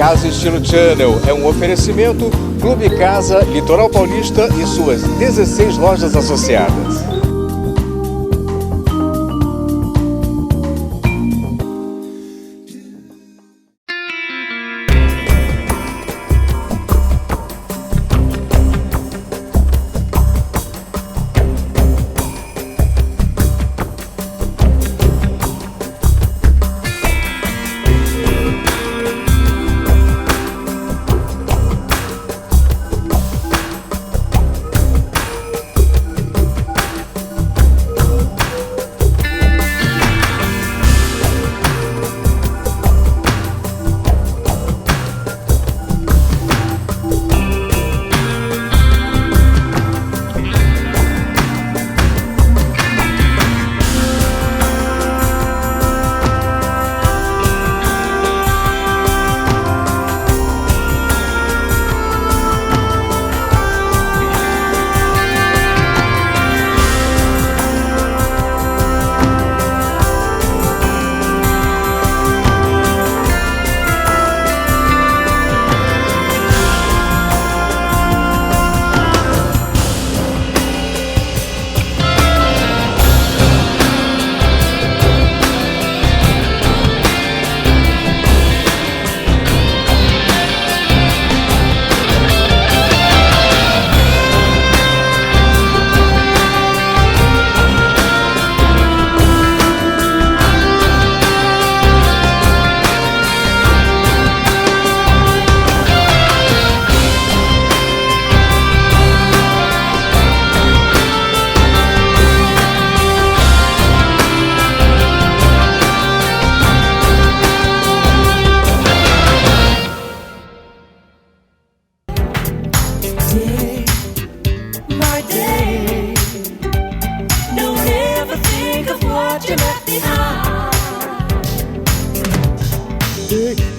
Casa Estilo Channel é um oferecimento Clube Casa, Litoral Paulista e suas 16 lojas associadas.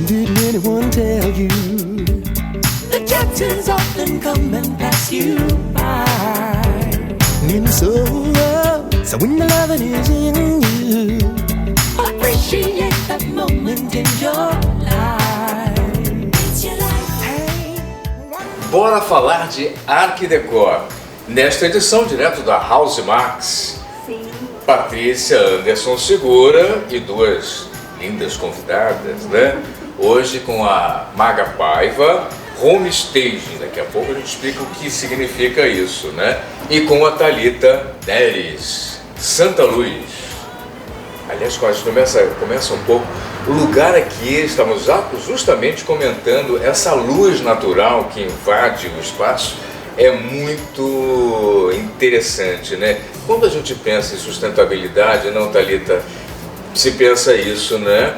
Didn't anyone tell you the Jacksons often come and pass you by? And so when the loving is in you, appreciate that moment in your life. It's your life. Hey, Bora falar de Art Deco. Nesta edição, direto da House Max, Sim. Patrícia Anderson Segura e duas lindas convidadas, né? Hoje com a Maga Paiva, home staging, daqui a pouco a gente explica o que significa isso, né? E com a Thalita Neres, Santa Luz. Aliás, quando a gente começa um pouco, o lugar aqui, estamos justamente comentando essa luz natural que invade o espaço, é muito interessante, né? Quando a gente pensa em sustentabilidade, não, Thalita, se pensa isso, né?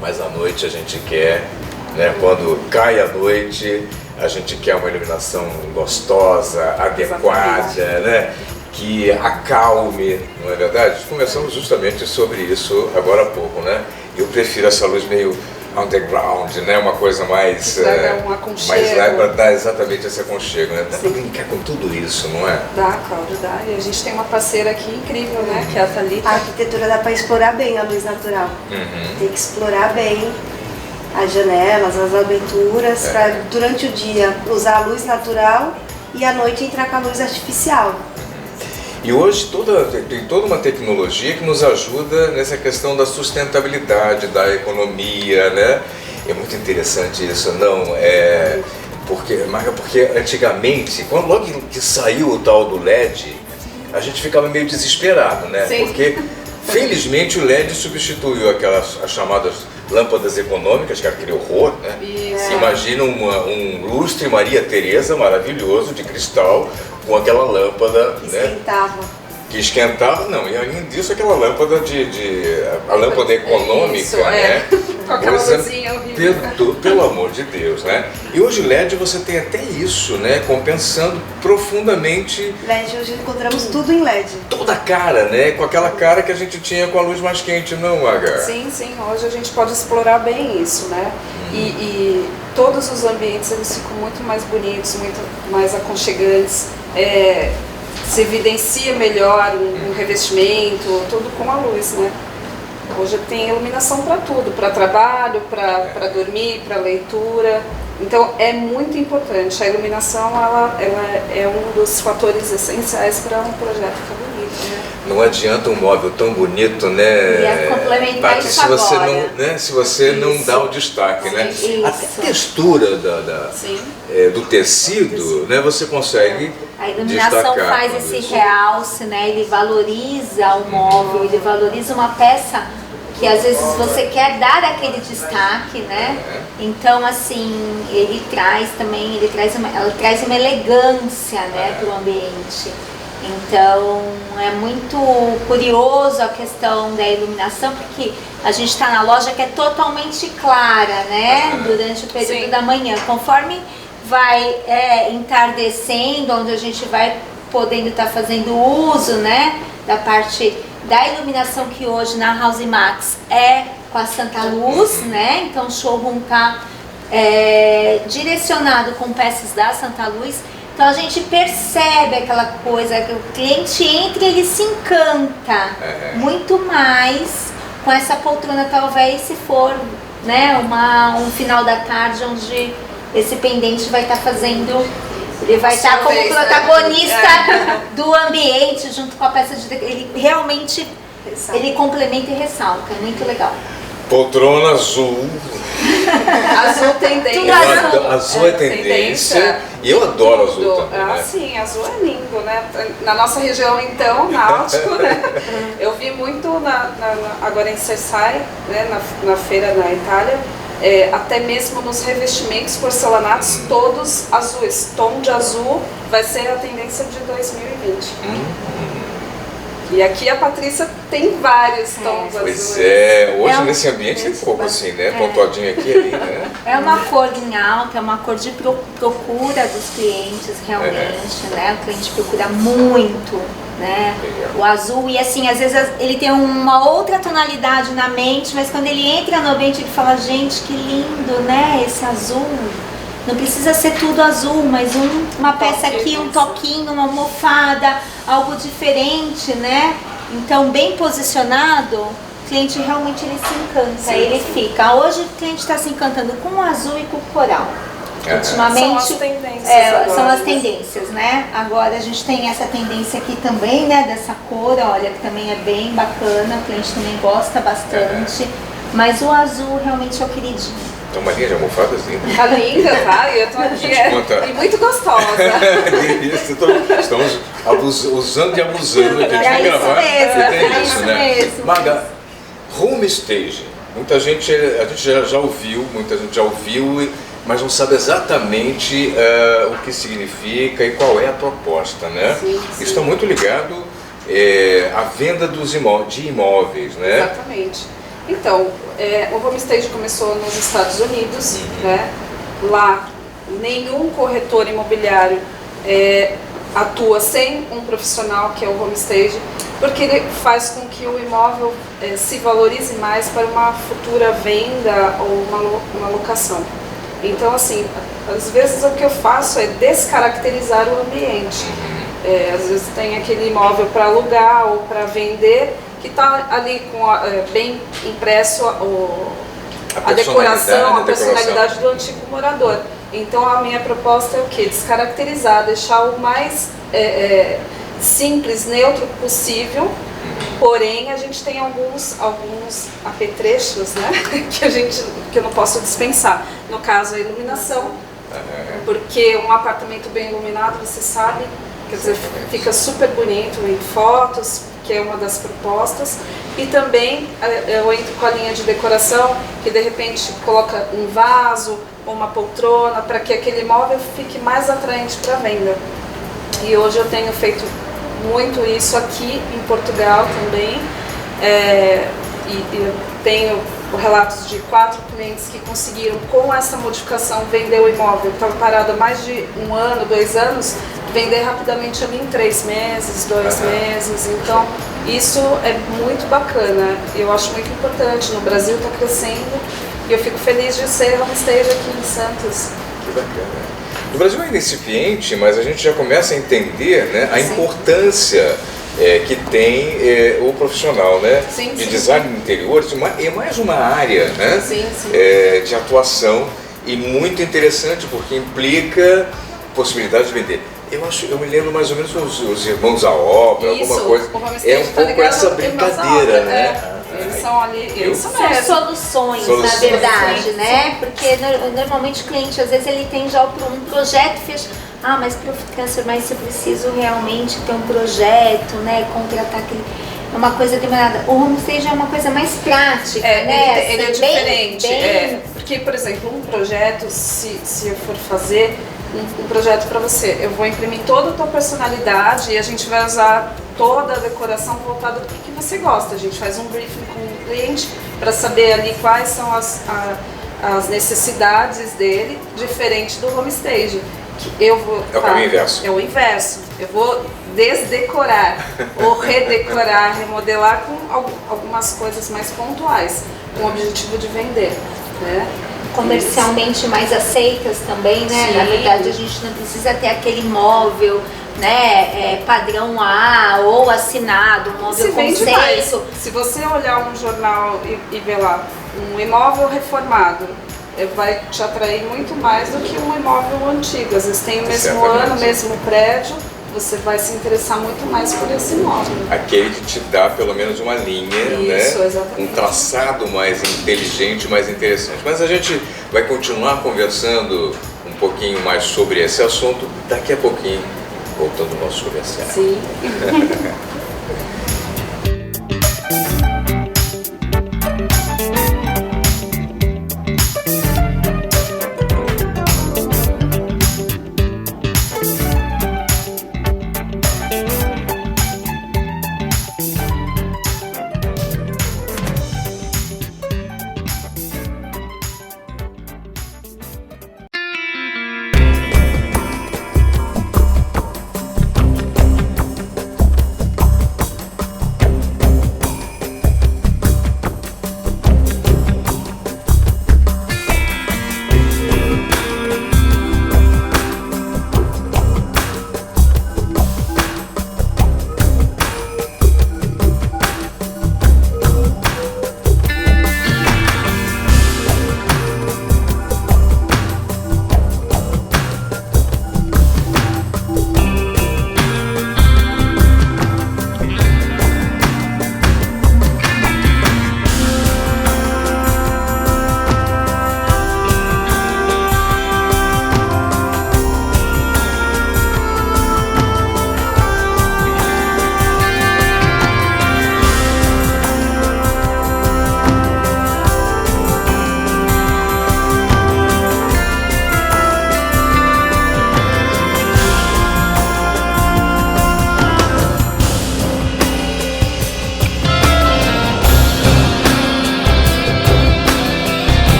Mas à noite a gente quer, né? Quando cai a noite, a gente quer uma iluminação gostosa, adequada, né? Que acalme, não é verdade? Conversamos justamente sobre isso agora há pouco, né? Eu prefiro essa luz meio underground, né? Uma coisa mais Um aconchego. mais leve para dar exatamente esse aconchego, né? Dá para brincar com tudo isso, não é? Dá, Cláudio, dá. E a gente tem uma parceira aqui incrível, né? Que é a Thalita. A arquitetura dá para explorar bem a luz natural. Tem que explorar bem as janelas, as aberturas, para durante o dia usar a luz natural e à noite entrar com a luz artificial. E hoje tem toda uma tecnologia que nos ajuda nessa questão da sustentabilidade, da economia, né? É muito interessante isso, não? Porque antigamente, logo que saiu o tal do LED, a gente ficava meio desesperado, né? Sim. Porque felizmente o LED substituiu as chamadas lâmpadas econômicas, que era aquele horror, né? Isso. Imagina um lustre Maria Teresa maravilhoso de cristal com aquela lâmpada, né? Esquentava. Que esquentava, não, e além disso aquela lâmpada a lâmpada econômica, Isso, né? Com aquela Coisa luzinha horrível. pelo amor de Deus, né? E hoje LED você tem até isso, né? Compensando profundamente LED, hoje encontramos tudo em LED. toda a cara, né? Com aquela cara que a gente tinha com a luz mais quente, não, Maga? Sim, hoje a gente pode explorar bem isso, né? E todos os ambientes eles ficam muito mais bonitos, muito mais aconchegantes. Se evidencia melhor um revestimento, tudo com a luz, né? Hoje tem iluminação para tudo, para trabalho, para dormir, para leitura. Então é muito importante. A iluminação ela é um dos fatores essenciais para um projeto ficar bonito, né? Não adianta um móvel tão bonito, né? E complementar Paty, isso se você agora. não, né? Se você não dá o destaque, né? Isso. A textura do tecido, né? Você consegue A iluminação destacar faz quando esse isso- realce, né? Ele valoriza o móvel, ele valoriza uma peça que às vezes você quer dar aquele destaque, né? Então, assim, ela traz uma elegância, né, para o ambiente. Então, é muito curioso a questão da iluminação, porque a gente está na loja que é totalmente clara, né, durante o período Sim. da manhã. Conforme vai entardecendo, onde a gente vai podendo estar fazendo uso, né, da parte da iluminação que hoje na House Max é com a Santa Luz, né? Então o showroom está direcionado com peças da Santa Luz. Então a gente percebe aquela coisa que o cliente entra e ele se encanta muito mais com essa poltrona, talvez se for, né, um final da tarde onde esse pendente vai estar fazendo. Ele vai estar como protagonista do ambiente junto com a peça de ele realmente ele complementa e ressalta, é muito legal. Poltrona azul. Azul tendência. Tudo azul. Azul é tendência. E eu adoro azul também, né? Sim, azul é lindo, né? Na nossa região, então, náutico, né? Eu vi muito agora em Cersai, né? Na feira na Itália, até mesmo nos revestimentos porcelanatos, todos azuis. Tom de azul vai ser a tendência de 2020. E aqui a Patrícia tem vários tons Pois azuis. hoje nesse ambiente tem pouco assim, né? Pontuadinho aqui e ali, né? É uma cor em alta, é uma cor de procura dos clientes realmente, né? O cliente procura muito, né? O azul, e assim, às vezes ele tem uma outra tonalidade na mente, mas quando ele entra no ambiente ele fala, gente, que lindo, né? Esse azul. Não precisa ser tudo azul, mas uma peça aqui, um toquinho, uma almofada, algo diferente, né? Então, bem posicionado, o cliente realmente ele se encanta, ele fica. Hoje o cliente está se encantando com o azul e com o coral. Ultimamente, São as tendências agora, são as né? tendências, né? Agora a gente tem essa tendência aqui também, né? Dessa cor, olha, que também é bem bacana, o cliente também gosta bastante. Mas o azul realmente é o queridinho. Tem uma linha de almofadas linda. Tá linda, tá? E eu tô aqui e muito gostosa. Estamos usando e abusando aqui de gravar. Tem isso, né? mesmo. Maga, home staging. Muita gente, a gente já ouviu, muita gente já ouviu, mas não sabe exatamente o que significa e qual é a proposta, né? Sim. Isso está muito ligado à venda de imóveis, né? Exatamente. Então, o homestage começou nos Estados Unidos, né? Lá, nenhum corretor imobiliário atua sem um profissional que é o homestage, porque ele faz com que o imóvel se valorize mais para uma futura venda ou uma locação. Então, assim, às vezes o que eu faço é descaracterizar o ambiente. Às vezes tem aquele imóvel para alugar ou para vender, que está ali com bem impresso a decoração, a personalidade do antigo morador. Então a minha proposta é o quê? Descaracterizar, deixar o mais simples, neutro possível, porém a gente tem alguns apetrechos, né, que eu não posso dispensar. No caso, a iluminação, porque um apartamento bem iluminado, você sabe, quer dizer, fica super bonito em fotos, que é uma das propostas, e também eu entro com a linha de decoração, que de repente coloca um vaso ou uma poltrona, para que aquele imóvel fique mais atraente para venda. E hoje eu tenho feito muito isso aqui em Portugal também, e eu tenho relatos de 4 clientes que conseguiram, com essa modificação, vender o imóvel, estava parado há mais de 1 ano, 2 anos, vender rapidamente ali em 3 meses, 2 meses. Então isso é muito bacana, eu acho muito importante. No Brasil está crescendo e eu fico feliz de ser homestage aqui em Santos. Que bacana. O Brasil é incipiente, mas a gente já começa a entender, né, a importância que tem o profissional, né? Sim, de sim, design de interiores, é mais uma área, né? Sim, sim. De atuação, e muito interessante porque implica possibilidade de vender. Eu me lembro mais ou menos os Irmãos à Obra, Isso, alguma coisa. o Home É Stage um tá pouco ligado essa ao Irmãos à brincadeira, Obra, né? Eles são ali, eles são São mesmo. soluções, na verdade, né? Porque normalmente o cliente, às vezes, ele tem já um projeto fechado. Ah, mas para o câncer, mas eu preciso realmente ter um projeto, né? Contratar aquele... É uma coisa demorada. O home stage é uma coisa mais prática, né? Ele é Assim, diferente. Porque, por exemplo, um projeto, se eu for fazer um projeto para você, eu vou imprimir toda a tua personalidade e a gente vai usar toda a decoração voltada para o que você gosta. A gente faz um briefing com o cliente para saber ali quais são as necessidades dele, diferente do home stage. Eu vou, É o caminho inverso. É o inverso. Eu vou desdecorar ou redecorar, remodelar com algumas coisas mais pontuais, com o objetivo de vender, né? Comercialmente mais aceitas também, né? Sim. Na verdade, a gente não precisa ter aquele móvel, né? Padrão A ou assinado, um móvel Se vende mais. conceito. Se você olhar um jornal e ver lá um imóvel reformado, vai te atrair muito mais do que um imóvel antigo. Às vezes tem o mesmo Certamente. ano, o mesmo prédio, você vai se interessar muito mais por esse imóvel. Aquele que te dá pelo menos uma linha, Isso, né? exatamente. Um traçado mais inteligente, mais interessante. Mas a gente vai continuar conversando um pouquinho mais sobre esse assunto daqui a pouquinho, voltando ao nosso comercial. Sim.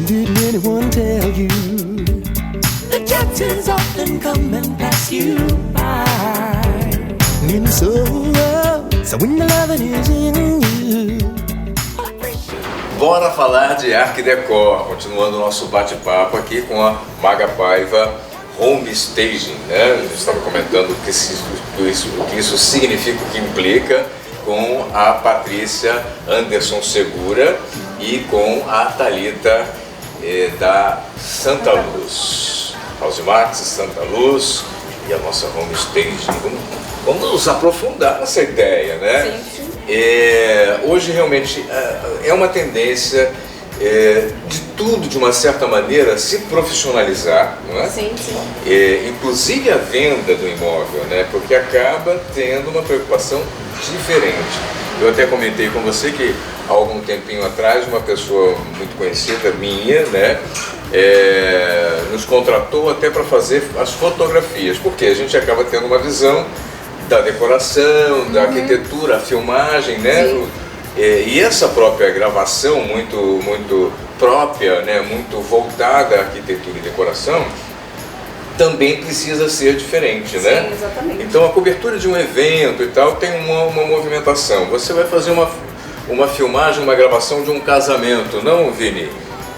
Did anyone tell you the Jacksons often come and pass you by in sorrow? So when the loving is in you. Bora falar de Arc Decor, continuando o nosso bate-papo aqui com a Maga Paiva, Home Staging, né? A gente estava comentando o que isso significa, o que implica, com a Patrícia Anderson Segura e com a Thalita da Santa Luz. House Max, Santa Luz, e a nossa home staging. Vamos nos aprofundar nessa ideia, né? Sim. Hoje realmente é uma tendência de tudo, de uma certa maneira, se profissionalizar, não é? Sim. Inclusive a venda do imóvel, né? Porque acaba tendo uma preocupação diferente. Eu até comentei com você que há algum tempinho atrás uma pessoa muito conhecida minha, né, nos contratou até para fazer as fotografias, porque a gente acaba tendo uma visão da decoração, da arquitetura, a filmagem, né? Sim. E essa própria gravação muito própria, né, muito voltada à arquitetura e decoração, também precisa ser diferente, né? Sim, exatamente. Então a cobertura de um evento e tal tem uma movimentação. Você vai fazer uma filmagem, uma gravação de um casamento, não, Vini?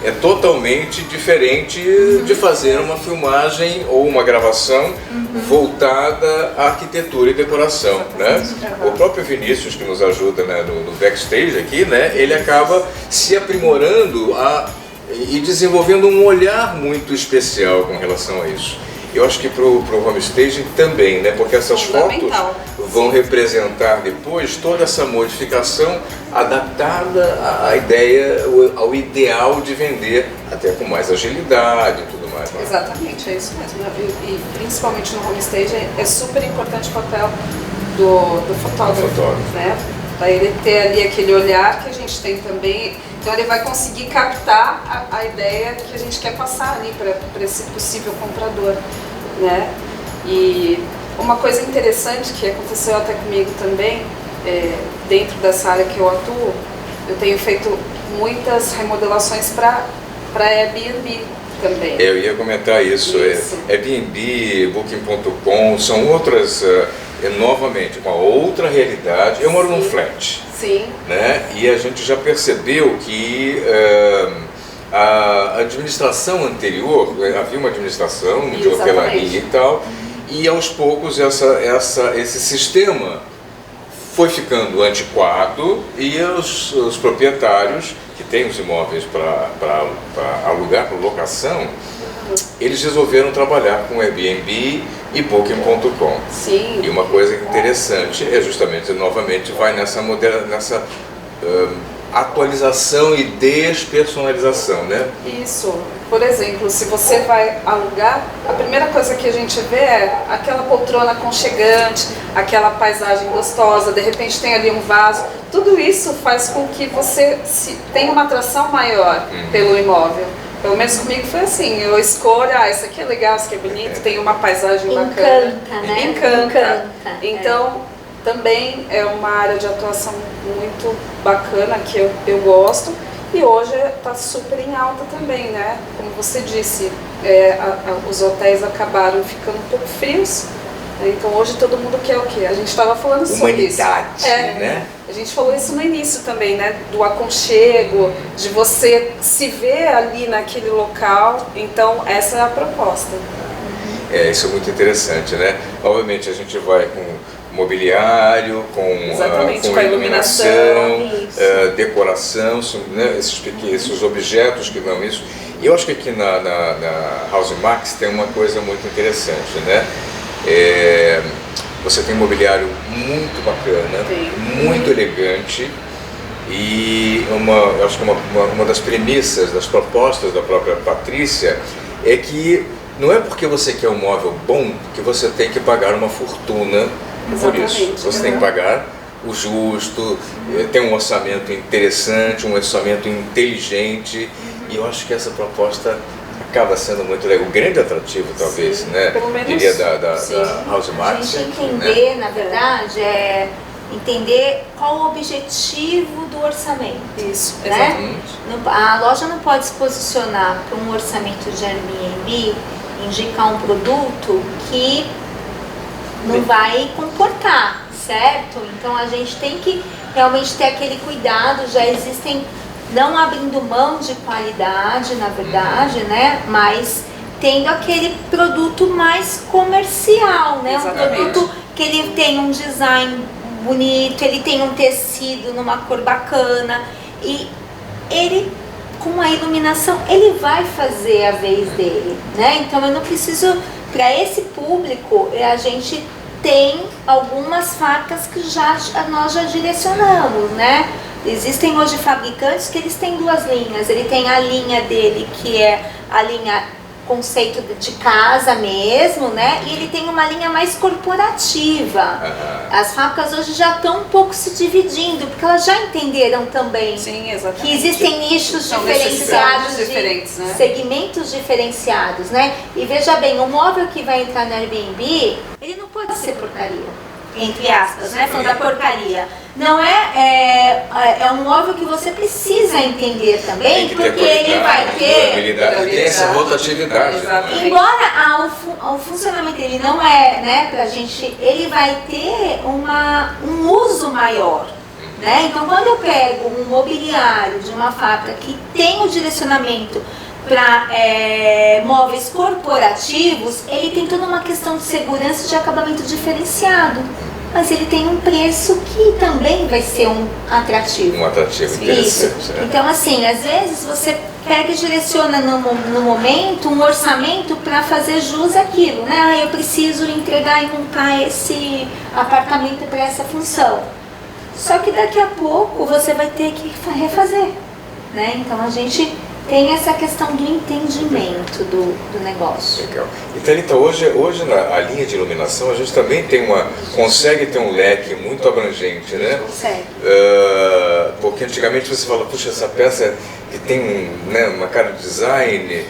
É totalmente diferente de fazer uma filmagem ou uma gravação voltada à arquitetura e decoração, né? O próprio Vinícius, que nos ajuda, né, no backstage aqui, né, ele acaba se aprimorando e desenvolvendo um olhar muito especial com relação a isso. Eu acho que para o home staging também, né? Porque essas fotos vão representar depois toda essa modificação adaptada à ideia, ao ideal de vender, até com mais agilidade e tudo mais. Né? Exatamente, é isso mesmo. E principalmente no home staging é super importante o papel do fotógrafo, né? Para ele ter ali aquele olhar que a gente tem também. Então ele vai conseguir captar a ideia que a gente quer passar ali para esse possível comprador, né? E uma coisa interessante que aconteceu até comigo também, dentro dessa área que eu atuo, eu tenho feito muitas remodelações para Airbnb também. Eu ia comentar isso. Airbnb, Booking.com, são outras, novamente, uma outra realidade. Eu moro num flat. Sim. Né? E a gente já percebeu que a administração anterior, havia uma administração de hotelaria e tal, e aos poucos esse sistema foi ficando antiquado e os proprietários que têm os imóveis para alugar, para locação, eles resolveram trabalhar com Airbnb e Booking.com. Sim. E uma coisa interessante é justamente, novamente, vai nessa atualização e despersonalização, né? Isso. Por exemplo, se você vai alugar, a primeira coisa que a gente vê é aquela poltrona aconchegante, aquela paisagem gostosa, de repente tem ali um vaso. Tudo isso faz com que você tenha uma atração maior pelo imóvel. Pelo menos comigo foi assim, eu escolho, isso aqui é legal, isso aqui é bonito, tem uma paisagem bacana. Encanta, né? Encanta. Então, também é uma área de atuação muito bacana que eu gosto. E hoje está super em alta também, né? Como você disse, os hotéis acabaram ficando um pouco frios. Então hoje todo mundo quer o quê? A gente estava falando sobre isso. Humanidade, né? A gente falou isso no início também, né? Do aconchego, de você se ver ali naquele local. Então essa é a proposta. Isso é muito interessante, né? Obviamente a gente vai com mobiliário, com a iluminação, decoração, né? esses objetos que dão isso. E eu acho que aqui na House Max tem uma coisa muito interessante, né? Você tem um mobiliário muito bacana, muito elegante, e eu acho que uma das premissas, das propostas da própria Patrícia é que não é porque você quer um móvel bom que você tem que pagar uma fortuna por isso. Você tem que pagar o justo, tem um orçamento interessante, um orçamento inteligente, e eu acho que essa proposta acaba sendo muito legal, o grande atrativo talvez, né? Pelo menos, diria da House Max. A gente entender, na verdade, entender qual o objetivo do orçamento. Isso, né? A loja não pode se posicionar para um orçamento de Airbnb, indicar um produto que não vai comportar, certo? Então a gente tem que realmente ter aquele cuidado, já existem, não abrindo mão de qualidade, na verdade, né? Mas tendo aquele produto mais comercial, né? Exatamente. Um produto que ele tem um design bonito, ele tem um tecido numa cor bacana e ele, com a iluminação, ele vai fazer a vez dele, né? Então eu não preciso para esse público, a gente tem algumas facas que nós já direcionamos, né? Existem hoje fabricantes que eles têm duas linhas. Ele tem a linha dele, que é a linha conceito de casa mesmo, né? E ele tem uma linha mais corporativa. As fábricas hoje já estão um pouco se dividindo, porque elas já entenderam também. Sim, exatamente. Que existem nichos São diferenciados, diferentes, né? segmentos diferenciados, né? E veja bem, o móvel que vai entrar no Airbnb, ele não pode ser porcaria. Entre aspas, né? Falando da porcaria. Não é um móvel que você precisa entender também, porque ele vai ter... Tem essa rotatividade. Exatamente. Embora o funcionamento dele não é, né, pra gente, ele vai ter um uso maior. Né? Então, quando eu pego um mobiliário de uma fábrica que tem o direcionamento para móveis corporativos, ele tem toda uma questão de segurança e de acabamento diferenciado. Mas ele tem um preço que também vai ser um atrativo. Um atrativo interessante. Né? Então, assim, às vezes você pega e direciona no momento um orçamento para fazer jus àquilo, né? Eu preciso entregar e montar esse apartamento para essa função. Só que daqui a pouco você vai ter que refazer, né? Então a gente tem essa questão do entendimento do negócio. Legal. E Thalita, hoje na linha de iluminação a gente também consegue ter um leque muito abrangente, né? Consegue. Porque antigamente você fala, puxa, essa peça que tem uma cara de design,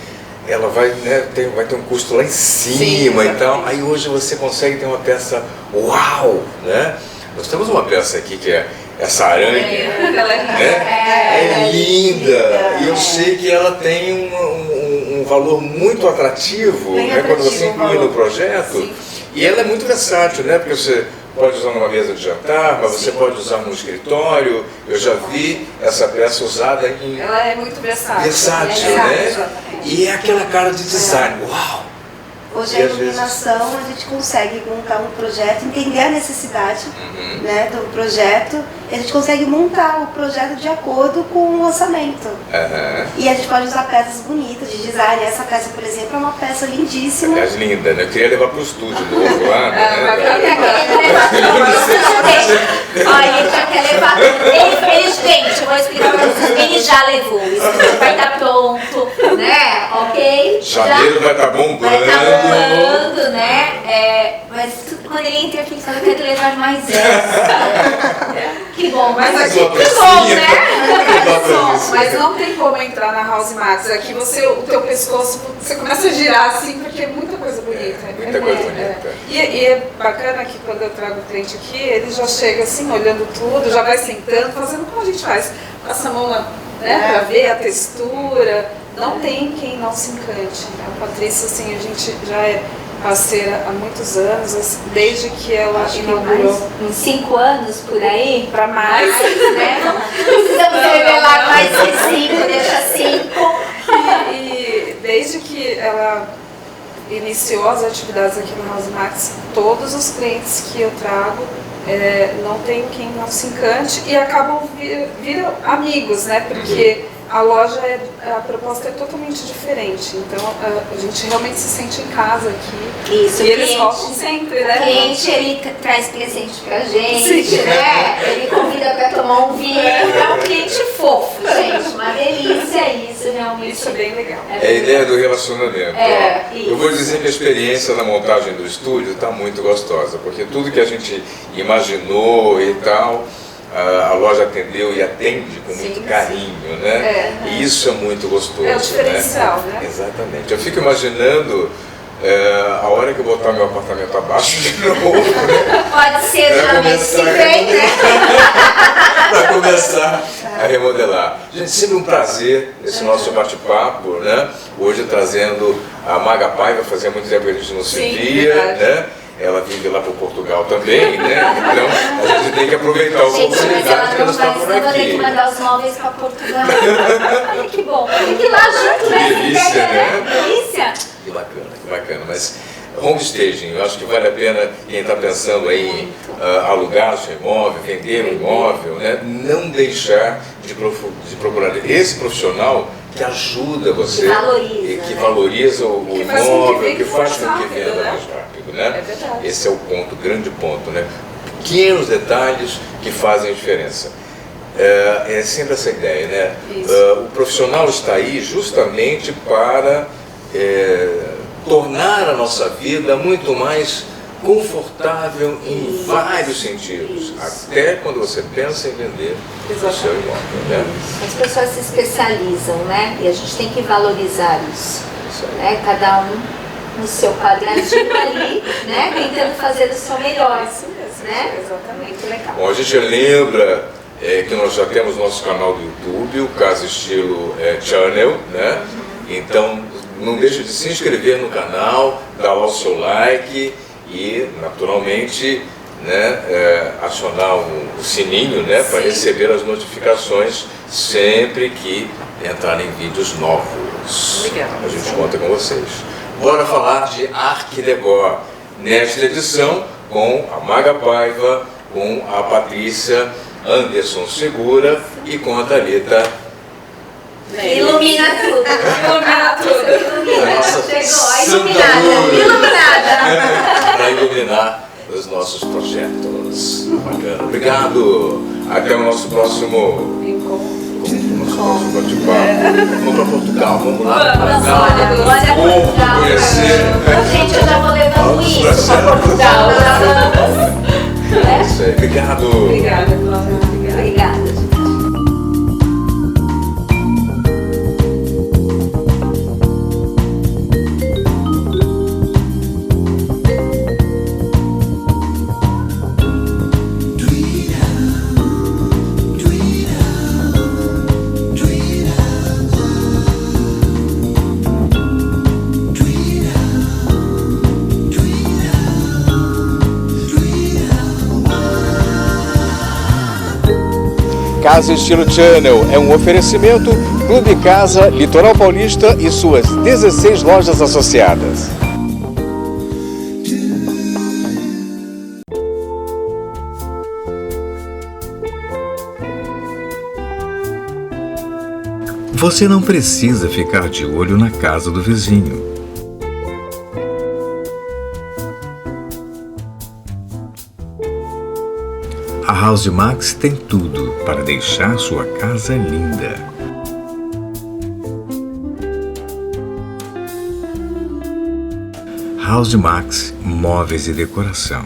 ela vai ter um custo lá em cima. Sim, e tal. Aí hoje você consegue ter uma peça uau, né? Nós temos uma peça aqui que é essa aranha, é linda, e eu sei que ela tem um valor muito atrativo, né, quando você inclui no projeto. Sim. E ela é muito versátil, né, porque você pode usar numa mesa de jantar, mas você pode usar num escritório. Eu já vi essa peça usada em... Ela é muito versátil. Versátil, né? E é aquela cara de design, uau! Hoje a iluminação, a gente consegue montar um projeto, entender a necessidade né, do projeto, e a gente consegue montar o projeto de acordo com o orçamento. E a gente pode usar peças bonitas de design. Essa peça, por exemplo, é uma peça lindíssima. É linda, né? Eu queria levar para o estúdio do outro lado. Olha, ele já quer levar. Gente, eu vou explicar para vocês. Ele já levou. O estúdio vai estar pronto, né? Ok? Janeiro vai estar bombando. Vai estar bombando, né? Mas quando ele entra aqui, ele fala que eu quero levar mais essa. Que bom, mas aqui que bom, né? Mas não tem como entrar na House Max. Aqui o teu pescoço, você começa a girar assim, porque é muita coisa bonita. Muita coisa bonita. E é bacana que quando eu trago o cliente aqui, ele já chega assim, olhando tudo, já vai sentando, fazendo como a gente faz. Passa a mão pra ver a textura. Não tem quem não se encante. A Patrícia, assim, a gente já é parceira há muitos anos, desde que ela inaugurou. Uns 5 anos por aí? Para mais, né? Não precisamos revelar mais que 5, deixa 5. E desde que ela iniciou as atividades aqui no House Max, todos os clientes que eu trago não tem quem não se encante e acabam viram amigos, né? Porque a loja, a proposta é totalmente diferente, então a gente realmente se sente em casa aqui. Isso, e eles voltam sempre, né? O cliente, ele traz presente pra gente, Sim. né? Ele convida pra tomar um vinho, é um cliente fofo, gente, uma delícia isso, realmente. Isso é bem legal. É a ideia do relacionamento. Isso. Eu vou dizer que a experiência na montagem do estúdio está muito gostosa, porque tudo que a gente imaginou e tal, a loja atendeu e atende com muito carinho, né? E isso é muito gostoso. É o diferencial, né? Exatamente. Eu fico imaginando a hora que eu botar meu apartamento abaixo de novo. Pode ser já mês que vem, né? Para começar a remodelar. Gente, sempre um prazer esse nosso bate-papo, né? Hoje trazendo a Maga Paiva, fazia muito tempo que a gente não se via, né? Ela vive lá para Portugal também, né? Então a gente tem que aproveitar a oportunidade que ela está por Eu vou ter que aqui. mandar os móveis para Portugal. Olha que bom. Tem que ir lá junto, né? Que delícia, né? Delícia. Que bacana. Mas homestaging, eu acho que vale a pena quem está pensando aí em alugar seu imóvel, vender o imóvel, né? Não deixar de procurar esse profissional que ajuda você, Que valoriza, que valoriza o Que faz com que imóvel, venha que faz mais com que rápido, venda né? mais rápido, né? É verdade. Esse é o ponto, o grande ponto, né? Pequenos detalhes que fazem a diferença. É sempre essa ideia, né? Isso. O profissional está aí justamente para tornar a nossa vida muito mais confortável em vários sentidos, até quando você pensa em vender o seu imóvel, né? As pessoas se especializam, né? E a gente tem que valorizar isso. Isso aí. Né? Cada um no seu quadradinho ali, né? Tentando fazer o seu melhor. Isso mesmo, Né? exatamente. Muito legal. Bom, a gente lembra que nós já temos nosso canal do YouTube, o Casa Estilo Channel, né? Então, não deixe de se inscrever no canal, dar lá o seu like e, naturalmente, né, acionar o sininho, né, para receber as notificações sempre que entrarem vídeos novos. Obrigada. A gente conta com vocês. Bora falar de Arquidecor, nesta edição com a Maga Paiva, com a Patrícia Anderson Segura e com a Thalita. Ilumina tudo. Ilumina tudo. Ilumina. Nossa, Chegou. Santa Iluminada. Luz. Iluminada. Para iluminar os nossos projetos. Bacana. Obrigado. Até o nosso próximo bate-papo. Vamos para Portugal. Vamos lá para Portugal. Olha Vamos Portugal. conhecer. Gente, eu já vou levando Vamos isso pra para Serra. Portugal. Já vamos. Isso aí. Obrigado. Obrigada, Cláudia. Obrigada, gente. Casa Estilo Channel é um oferecimento Clube Casa, Litoral Paulista e suas 16 lojas associadas. Você não precisa ficar de olho na casa do vizinho. A House Max tem tudo para deixar sua casa linda. House Max Móveis e Decoração.